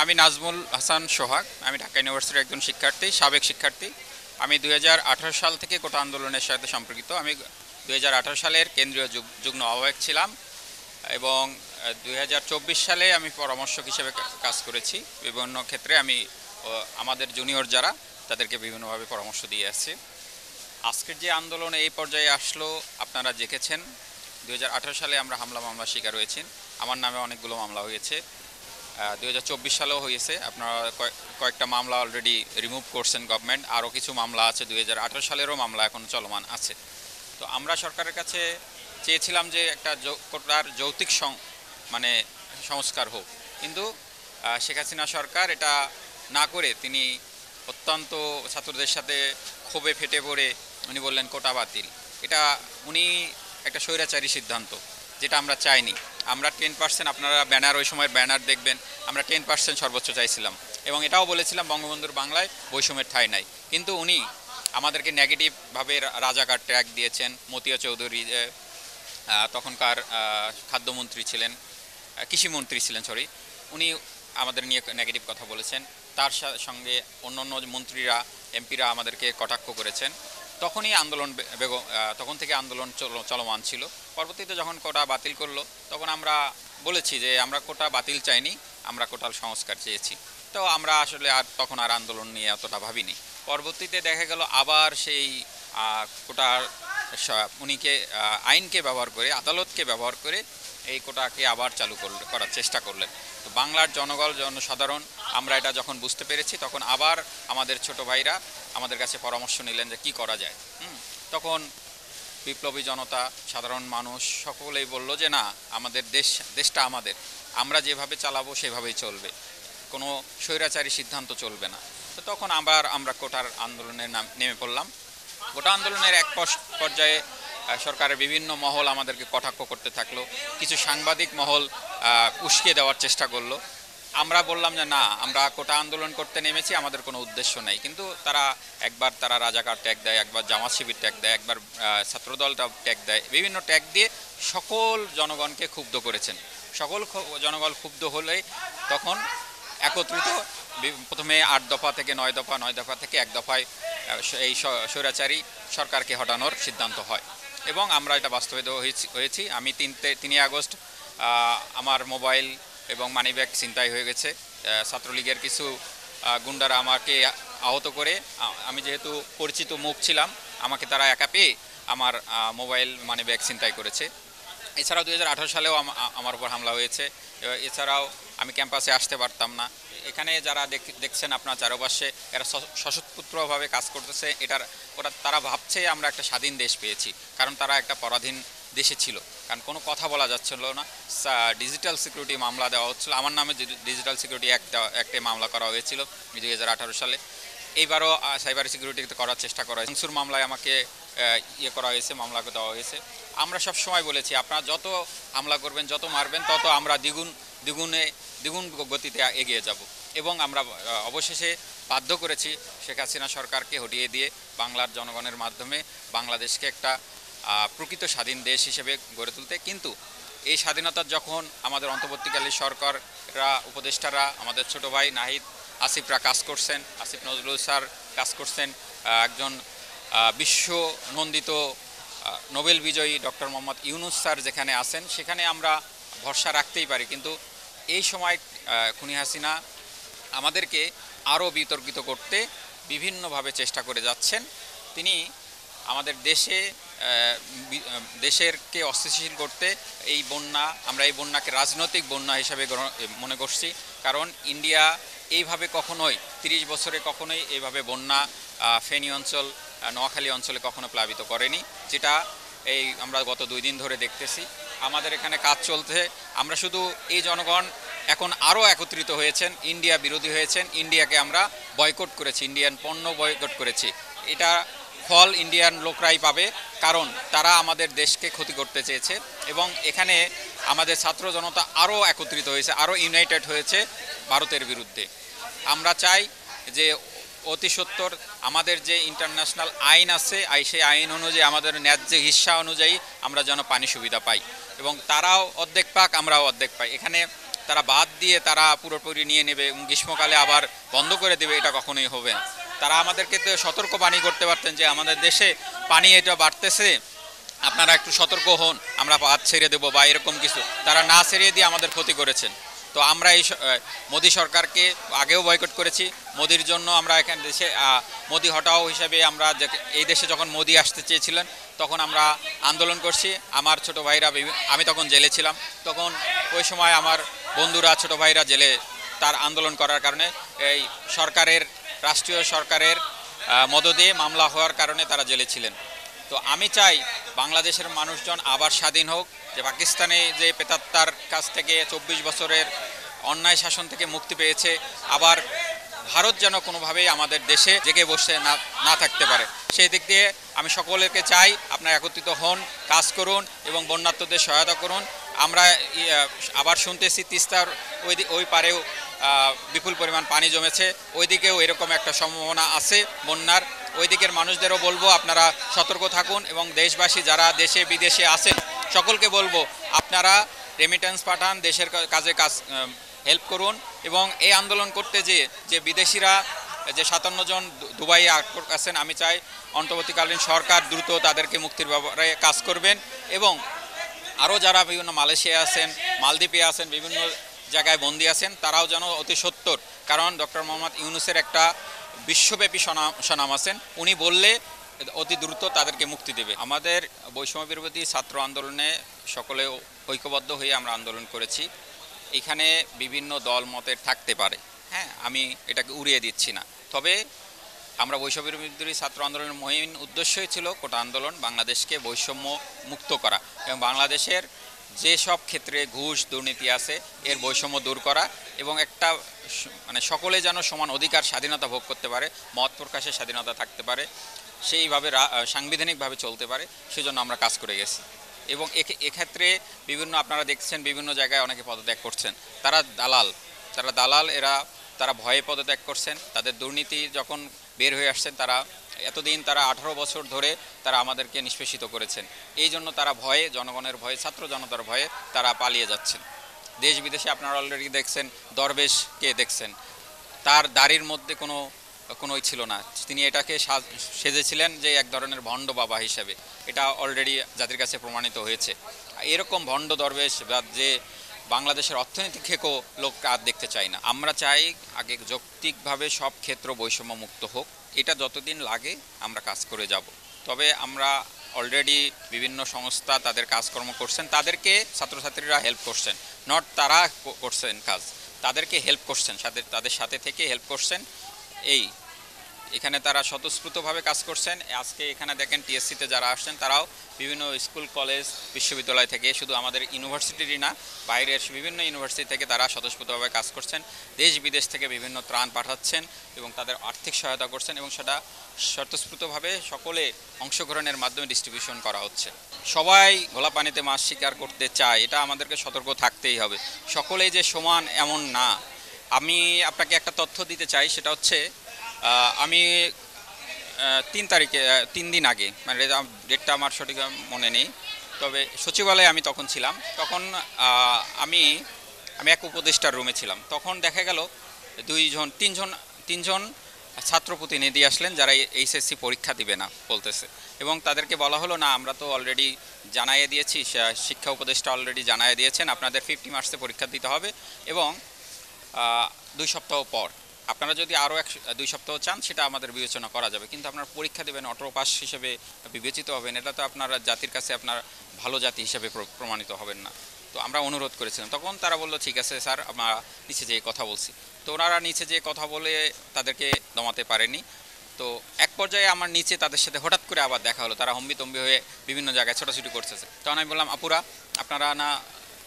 আমি নাজমুল হাসান সোহাগ। আমি ঢাকা ইউনিভার্সিটির একজন শিক্ষার্থী, সাবেক শিক্ষার্থী। আমি ২০১৮ সাল থেকে কোটা আন্দোলনের সাথে সম্পর্কিত। আমি ২০১৮ সালের কেন্দ্রীয় যুগ্ম আহ্বায়ক ছিলাম এবং ২০২৪ সালে আমি পরামর্শক হিসেবে কাজ করেছি। বিভিন্ন ক্ষেত্রে আমি আমাদের জুনিয়র যারা তাদেরকে বিভিন্নভাবে পরামর্শ দিয়ে আসছি। আজকের যে আন্দোলন এই পর্যায়ে আসলো আপনারা দেখেছেন। ২০১৮ সালে আমরা হামলা মামলার শিকার হয়েছি। আমার নামে অনেকগুলো মামলা হয়েছে। ২০২৪ সালেও হয়েছে। আপনারা কয়েকটা মামলা অলরেডি রিমুভ করছেন গভর্নমেন্ট। আরও কিছু মামলা আছে, ২০১৮ সালেরও মামলা এখন চলমান আছে। তো আমরা সরকারের কাছে চেয়েছিলাম যে একটা কোটার যৌক্তিক মানে সংস্কার হোক, কিন্তু শেখ হাসিনা সরকার এটা না করে তিনি অত্যন্ত ছাত্রদের সাথে ক্ষোভে ফেটে পড়ে উনি বললেন কোটা বাতিল। এটা উনি একটা স্বৈরাচারী সিদ্ধান্ত, যেটা আমরা চাইনি। আমরা 10%, আপনারা ব্যানার, ওই সময়ের ব্যানার দেখবেন, আমরা 10% সর্বোচ্চ চাইছিলাম এবং এটাও বলেছিলাম বঙ্গবন্ধুর বাংলায় বৈষম্যের ঠাঁই নাই। কিন্তু উনি আমাদেরকে নেগেটিভভাবে রাজাকার ট্যাগ দিয়েছেন। মতিয়া চৌধুরী তখনকার খাদ্যমন্ত্রী ছিলেন, কৃষিমন্ত্রী ছিলেন, উনি আমাদের নিয়ে নেগেটিভ কথা বলেছেন। তার সঙ্গে অন্যান্য মন্ত্রীরা, এমপিরা আমাদেরকে কটাক্ষ করেছেন। তখনই আন্দোলন তখন থেকে আন্দোলন চলমান ছিল। পরবর্তীতে যখন কোটা বাতিল করলো তখন আমরা বলেছি যে আমরা কোটা বাতিল চাইনি, আমরা কোটার সংস্কার চেয়েছি। তো আমরা আসলে তখন আর আন্দোলন নিয়ে অতটা ভাবিনি। পরবর্তীতে দেখা গেল আবার সেই কোটার উনিকে আইনকে ব্যবহার করে, আদালতকে ব্যবহার করে এই কোটাকে আবার চালু করার চেষ্টা করলেন। তো বাংলার জনসাধারণ আমরা এটা যখন বুঝতে পেরেছি, তখন আবার আমাদের ছোট ভাইরা আমাদের কাছে পরামর্শ নিলেন যে কি করা যায়। তখন বিপ্লবী জনতা, সাধারণ মানুষ সকলেই বলল যে না, আমাদের দেশটা আমাদের, আমরা যেভাবে চালাবো সেভাবেই চলবে, কোনো স্বৈরাচারী সিদ্ধান্ত চলবে না। তো তখন আবার আমরা কোটার আন্দোলনে নেমে পড়লাম। কোটা আন্দোলনের এক পর্যায়ে সরকারের বিভিন্ন মহল আমাদেরকে কটাক্ষ করতে থাকলো, কিছু সাংবাদিক মহল উস্কিয়ে দেওয়ার চেষ্টা করলো। আমরা বললাম যে না, আমরা কোটা আন্দোলন করতে নেমেছি, আমাদের কোনো উদ্দেশ্য নেই। কিন্তু তারা রাজাকার ট্যাগ দেয়, একবার জামাত শিবির ট্যাগ দেয়, একবার ছাত্রদলটা ট্যাগ দেয়, বিভিন্ন ট্যাগ দিয়ে সকল জনগণকে ক্ষুব্ধ করেছেন। সকল জনগণ ক্ষুব্ধ হলে তখন একত্রিত প্রথমে 8 দফা থেকে 9 দফা, 9 দফা থেকে 1 দফায় এই স্বৈরাচারী সরকারকে হটানোর সিদ্ধান্ত হয় এবং আমরা এটা বাস্তবায়িত হয়েছি। আমি 3 আগস্ট আমার মোবাইল এবং মানিব্যাগ ছিনতাই হয়ে গেছে। ছাত্রলীগের কিছু গুন্ডারা আমাকে আহত করে, আমি যেহেতু পরিচিত মুখ ছিলাম, আমাকে তারা একা পেয়ে আমার মোবাইল মানিব্যাগ ছিনতাই করেছে। এছাড়াও 2018 সালেও আমার উপর হামলা হয়েছে। এছাড়াও আমি ক্যাম্পাসে আসতে পারতাম না। এখানে যারা দেখছেন আপনার চারপাশে, এরা সশস্ত্রভাবে কাজ করতেছে। তারা ভাবছে আমরা একটা স্বাধীন দেশ পেয়েছি, কারণ তারা একটা পরাধীন দেশে ছিল, কারণ কোনো কথা বলা যাচ্ছিল না। ডিজিটাল সিকিউরিটি মামলা দেওয়া হচ্ছিল, আমার নামে ডিজিটাল সিকিউরিটি অ্যাক্টে মামলা করা হয়েছিল 2018 সালে। এইবারও সাইবার সিকিউরিটিতে করার চেষ্টা করা হয়েছে। ভাঙচুর মামলায় আমাকে করা হয়েছে, মামলা দেওয়া হয়েছে। আমরা সব সময় বলেছি আপনারা যত হামলা করবেন, যত মারবেন, তত আমরা দ্বিগুণ গতিতে এগিয়ে যাব এবং আমরা অবশেষে বাধ্য করেছি শেখ হাসিনা সরকারকে হটিয়ে দিয়ে বাংলার জনগণের মাধ্যমে বাংলাদেশকে একটা প্রকৃত স্বাধীন দেশ হিসেবে গড়ে তুলতে। কিন্তু এই স্বাধীনতার যখন আমাদের অন্তর্বর্তীকালীন সরকাররা, উপদেষ্টারা, আমাদের ছোট ভাই নাহিদ আসিফরা কাজ করছেন, আসিফ নজরুল স্যার কাজ করছেন, একজন বিশ্ব নন্দিত নোবেল বিজয়ী ডক্টর মোহাম্মদ ইউনুস স্যার যেখানে আছেন, সেখানে আমরা ভরসা রাখতেই পারি। কিন্তু এই সময় খুনি হাসিনা আমাদেরকে আরও বিতর্কিত করতে বিভিন্নভাবে চেষ্টা করে যাচ্ছেন। তিনি আমাদের দেশেরকে অস্থিতিশীল করতে আমরা এই বন্যাকে রাজনৈতিক বন্যা হিসাবে মনে করছি। কারণ ইন্ডিয়া এইভাবে কখনোই 30 বছরে কখনোই এইভাবে বন্যা ফেনী অঞ্চল, নোয়াখালী অঞ্চলে কখনো প্লাবিত করেনি, যেটা আমরা গত 2 দিন ধরে দেখতেছি। আমাদের এখানে কাজ চলছে। আমরা শুধু এই জনগণ এখন আরও একত্রিত হয়েছেন, ইন্ডিয়া বিরোধী হয়েছেন, ইন্ডিয়াকে আমরা বয়কট করেছি, ইন্ডিয়ান পণ্য বয়কট করেছি। এটা ফল ইন্ডিয়ান লোকরাই পাবে, কারণ তারা আমাদের দেশকে ক্ষতি করতে চেয়েছে এবং এখানে আমাদের ছাত্র জনতা আরও একত্রিত হয়েছে, আরও ইউনাইটেড হয়েছে ভারতের বিরুদ্ধে। আমরা চাই যে অতি সত্বর আমাদের যে ইন্টারন্যাশনাল আইন আছে, সেই আইন অনুযায়ী আমাদের ন্যায্য হিস্সা অনুযায়ী আমরা যেন পানি সুবিধা পাই এবং তারাও অর্ধেক পাক, আমরাও অর্ধেক পাই। এখানে তারা বাদ দিয়ে তারা পুরোপুরি নিয়ে নেবে এবং গ্রীষ্মকালে আবার বন্ধ করে দেবে, এটা কখনোই হবে না। তারা আমাদেরকে তো সতর্কবাণী করতে পারতেন যে আমাদের দেশে পানি এটা বাড়তেছে, আপনারা একটু সতর্ক হন, আমরা বাদ ছেড়ে দেবো বা এরকম কিছু। তারা না ছেড়ে দিয়ে আমাদের ক্ষতি করেছেন। তো আমরা এই মোদি সরকারকে আগেও বয়কট করেছি। মোদির জন্য আমরা এখানে দেশে মোদি হটাও হিসাবে আমরা এই দেশে যখন মোদি আসতে চেয়েছিলেন তখন আমরা আন্দোলন করছি। আমার ছোট ভাইরা, আমি তখন জেলে ছিলাম, তখন ওই সময় আমার বন্ধুরা ছোট ভাইরা জেলে তার আন্দোলন করার কারণে এই সরকারের, রাষ্ট্রীয় সরকারের মদদে মামলা হওয়ার কারণে তারা জেলে ছিলেন। তো আমি চাই বাংলাদেশের মানুষজন আবার স্বাধীন হোক, যে পাকিস্তানে যে প্রেতাত্মার কাছ থেকে 24 বছরের অন্যায় শাসন থেকে মুক্তি পেয়েছে, আবার ভারত যেন কোনোভাবেই আমাদের দেশে জেগে বসে না থাকতে পারে। সেই দিক দিয়ে আমি সকলকে চাই আপনারা একত্রিত হন, কাজ করুন এবং বন্যার্তদের সহায়তা করুন। আমরা আবার শুনতেছি তিস্তার ওই পারেও বিপুল পরিমাণ পানি জমেছে, ওইদিকেও এরকম একটা সম্ভাবনা আছে বন্যার। ওই দিকের মানুষদেরও বলবো আপনারা সতর্ক থাকুন এবং দেশবাসী যারা দেশে বিদেশে আছেন সকলকে বলবো আপনারা রেমিটেন্স পাঠান, দেশের কাজে হেল্প করুন। এবং এই আন্দোলন করতে যে বিদেশিরা যে 57 জন দুবাইয়ে আটক আছেন, আমি চাই অন্তর্বর্তীকালীন সরকার দ্রুত তাদেরকে মুক্তির ব্যাপারে কাজ করবেন। এবং আরও যারা বিভিন্ন মালয়েশিয়া আছেন, মালদ্বীপে আছেন, বিভিন্ন জায়গায় বন্দী আছেন, তারাও যেন অতি সত্বর, কারণ ডক্টর মোহাম্মদ ইউনূসের একটা বিশ্বব্যাপী সুনাম আছেন, উনি বললে অতি দ্রুত তাদেরকে মুক্তি দেবে। আমাদের বৈষম্য বিরোধী ছাত্র আন্দোলনে সকলে ঐক্যবদ্ধ হয়ে আমরা আন্দোলন করেছি। এখানে বিভিন্ন দল মতের থাকতে পারে, হ্যাঁ, আমি এটাকে উড়িয়ে দিচ্ছি না। তবে আমরা বৈষম্য বিরোধী ছাত্র আন্দোলনের মহিম উদ্দেশ্যই ছিল কোটা আন্দোলন, বাংলাদেশকে বৈষম্য মুক্ত করা এবং বাংলাদেশের যেসব ক্ষেত্রে ঘুষ দুর্নীতি আছে এর বৈষম্য দূর করা এবং একটা মানে সকলে যেন সমান অধিকার স্বাধীনতা ভোগ করতে পারে, মত প্রকাশের স্বাধীনতা থাকতে পারে, সেইভাবে সাংবিধানিকভাবে চলতে পারে, সেজন্য আমরা কাজ করে গেছি। এবং এক্ষেত্রে বিভিন্ন আপনারা দেখছেন বিভিন্ন জায়গায় অনেকে পদত্যাগ করছেন, তারা দালাল, তারা ভয়ে পদত্যাগ করছেন। তাদের দুর্নীতি যখন বের হয়ে আসছেন, এতদিন তারা 18 বছর ধরে তারা আমাদেরকে নিষ্পেষিত করেছেন। এই জন্য তারা ভয়ে, জনগণের ভয়ে, ছাত্র জনতার ভয়ে তারা পালিয়ে যাচ্ছেন দেশ বিদেশে। আপনারা অলরেডি দেখছেন দরবেশকে দেখছেন, তার দাড়ির মধ্যে কোনোই ছিল না, তিনি এটাকে সেজেছিলেন যে এক ধরনের ভণ্ড বাবা হিসেবে। এটা অলরেডি জাতির কাছে প্রমাণিত হয়েছে। এরকম ভণ্ড দরবেশ বা যে বাংলাদেশের অর্থনৈতিক খেকো লোক আর দেখতে চাই না। আমরা চাই আগে যৌক্তিকভাবে সব ক্ষেত্র বৈষম্য মুক্ত হোক, এটা যতদিন লাগে আমরা কাজ করে যাব। তবে আমরা অলরেডি বিভিন্ন সংস্থা তাদের কাজকর্ম করছেন, তাদেরকে ছাত্রছাত্রীরা হেল্প করছেন, নট তারা করছেন কাজ, তাদেরকে হেল্প করছেন, তাদের সাথে থেকে হেল্প করছেন। এখানে তারা স্বতঃস্ফূর্তভাবে কাজ করছেন। আজকে এখানে দেখেন টিএসসিতে যারা আসছেন তারাও বিভিন্ন স্কুল, কলেজ, বিশ্ববিদ্যালয় থেকে, শুধু আমাদের ইউনিভার্সিটিরই না, বাইরের বিভিন্ন ইউনিভার্সিটি থেকে তারা স্বতঃস্ফূর্তভাবে কাজ করছেন। দেশ বিদেশ থেকে বিভিন্ন ত্রাণ পাঠাচ্ছেন এবং তাদের আর্থিক সহায়তা করছেন এবং সেটা স্বতঃস্ফূর্তভাবে সকলে অংশগ্রহণের মাধ্যমে ডিস্ট্রিবিউশন করা হচ্ছে। সবাই ঘোলা পানিতে মাছ শিকার করতে চায়, এটা আমাদেরকে সতর্ক থাকতেই হবে। সকলেই যে সমান এমন না। আমি আপনাকে একটা তথ্য দিতে চাই, সেটা হচ্ছে আমি 3 তারিখে 3 দিন আগে, মানে ডেটটা আমার সঠিক মনে নেই, তবে সচিবালয়ে আমি তখন ছিলাম। তখন আমি এক উপদেষ্টার রুমে ছিলাম। তখন দেখা গেল তিনজন ছাত্র প্রতিনিধি আসলেন যারা এইচএসসি পরীক্ষা দিবে না বলতেছে, এবং তাদেরকে বলা হলো না, আমরা তো অলরেডি জানাইয়ে দিয়েছি, শিক্ষা উপদেষ্টা অলরেডি জানাইয়ে দিয়েছেন আপনাদের 50 মার্চে পরীক্ষা দিতে হবে এবং 2 সপ্তাহ পর আপনারা যদি আরও 2 সপ্তাহ চান সেটা আমাদের বিবেচনা করা যাবে, কিন্তু আপনারা পরীক্ষা দেবেন, অটো পাস হিসেবে বিবেচিত হবেন, এটা তো আপনারা জাতির কাছে আপনার ভালো জাতি হিসেবে প্রমাণিত হবেন না। তো আমরা অনুরোধ করেছিলাম, তখন তারা বললো ঠিক আছে স্যার, আমরা নিচে যেয়ে কথা বলছি। তো ওনারা নিচে যেয়ে কথা বলে তাদেরকে দমাতে পারেনি। তো এক পর্যায়ে আমার নিচে তাদের সাথে হঠাৎ করে আবার দেখা হলো, তারা হম্বিতম্বি হয়ে বিভিন্ন জায়গায় ছোটাছুটি করতেছে। তখন আমি বললাম, আপুরা আপনারা না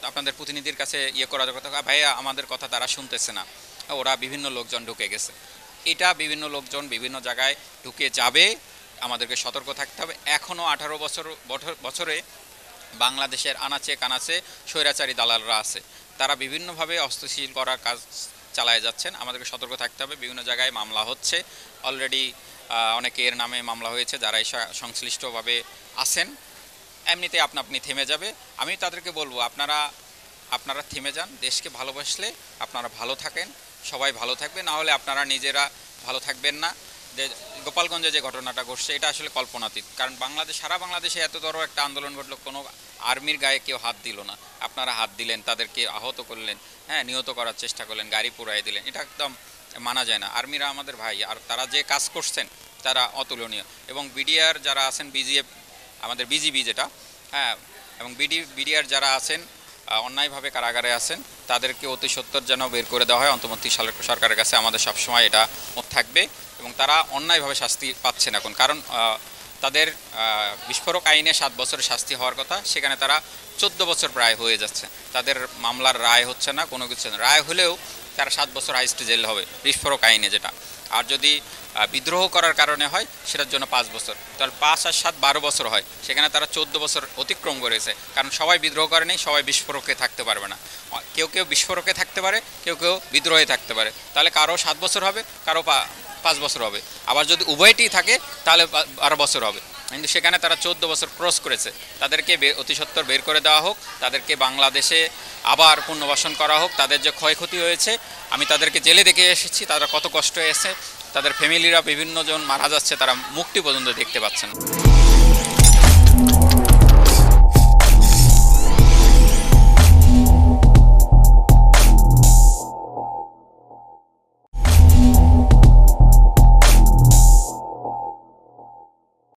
আপনাদের প্রতিনিধির কাছে করার কথা, ভাইয়া আমাদের কথা তারা শুনতেছে না, ওরা বিভিন্ন লোকজন ঢুকে গেছে। এটা বিভিন্ন লোকজন বিভিন্ন জায়গায় ঢুকে যাবে, আমাদেরকে সতর্ক থাকতে হবে। এখনও 18 বছরে বাংলাদেশের আনাচে কানাচে স্বৈরাচারী দালালরা আছে, তারা বিভিন্নভাবে অস্ত্রশীল করার কাজ চালায় যাচ্ছেন, আমাদেরকে সতর্ক থাকতে হবে। বিভিন্ন জায়গায় মামলা হচ্ছে, অলরেডি অনেকের নামে মামলা হয়েছে যারা সংশ্লিষ্টভাবে আছেন। এমনিতে আপনি থেমে যাবে। আমি তাদেরকে বলবো, আপনারা আপনারা থেমে যান। দেশকে ভালোবাসলে আপনারা ভালো থাকেন, সবাই ভালো থাকবে, না হলে আপনারা নিজেরা ভালো থাকবেন না। যে গোপালগঞ্জে যে ঘটনাটা ঘটছে এটা আসলে কল্পনাতীত, কারণ সারা বাংলাদেশে এত বড় একটা আন্দোলন ঘটলো, কোনো আর্মির গায়ে কেউ হাত দিল না, আপনারা হাত দিলেন, তাদেরকে আহত করলেন, হ্যাঁ নিহত করার চেষ্টা করলেন, গাড়ি পুড়াই দিলেন, এটা একদম মানা যায় না। আর্মিরা আমাদের ভাই, আর তারা যে কাজ করছেন তারা অতুলনীয়। এবং বিডিআর যারা আছেন, বিজিএফ আমাদের বিজিবি যেটা, হ্যাঁ, এবং বিডিআর যারা আছেন অন্যায়ভাবে কারাগারে আছেন, তাদেরকে অতি সত্বর যেন বের করে দেওয়া হয়। অন্তর্বর্তী সরকারের কাছে আমাদের সবসময় এটা থাকবে। এবং তারা অন্যায়ভাবে শাস্তি পাচ্ছেন এখন, কারণ তাদের বিস্ফোরক আইনে 7 বছরের শাস্তি হওয়ার কথা, সেখানে তারা 14 বছর প্রায় হয়ে যাচ্ছে, তাদের মামলার রায় হচ্ছে না, কোনো কিছু না। রায় হলেও তারা 7 বছর হাইস্ট জেল হবে বিস্ফোরক আইনে যেটা। আর যদি বিদ্রোহ করার কারণে হয় সেটার জন্য 5 বছর, তাহলে 5 আর 7 12 বছর হয়, সেখানে তারা 14 বছর অতিক্রম করেছে। কারণ সবাই বিদ্রোহ করে নেই, সবাই বিস্ফোরকে থাকতে পারবে না, কেউ কেউ বিস্ফোরকে থাকতে পারে, কেউ কেউ বিদ্রোহে থাকতে পারে, তাহলে কারো 7 বছর হবে, কারো 5 বছর হবে। আবার যদি উভয়টিই থাকে তাহলে 12 বছর হবে। কিন্তু সেখানে তারা 14 বছর ক্রস করেছে, তাদেরকে অতি সত্বর বের করে দেওয়া হোক, তাদেরকে বাংলাদেশে আবার পুনর্বাসন করা হোক। তাদের যে ক্ষয়ক্ষতি হয়েছে, আমি তাদেরকে জেলে দেখে এসেছি, তারা কত কষ্ট হয়েছে, তাদের ফ্যামিলিরা বিভিন্ন জন মারা যাচ্ছে, তারা মুক্তি পর্যন্ত দেখতে পাচ্ছে না।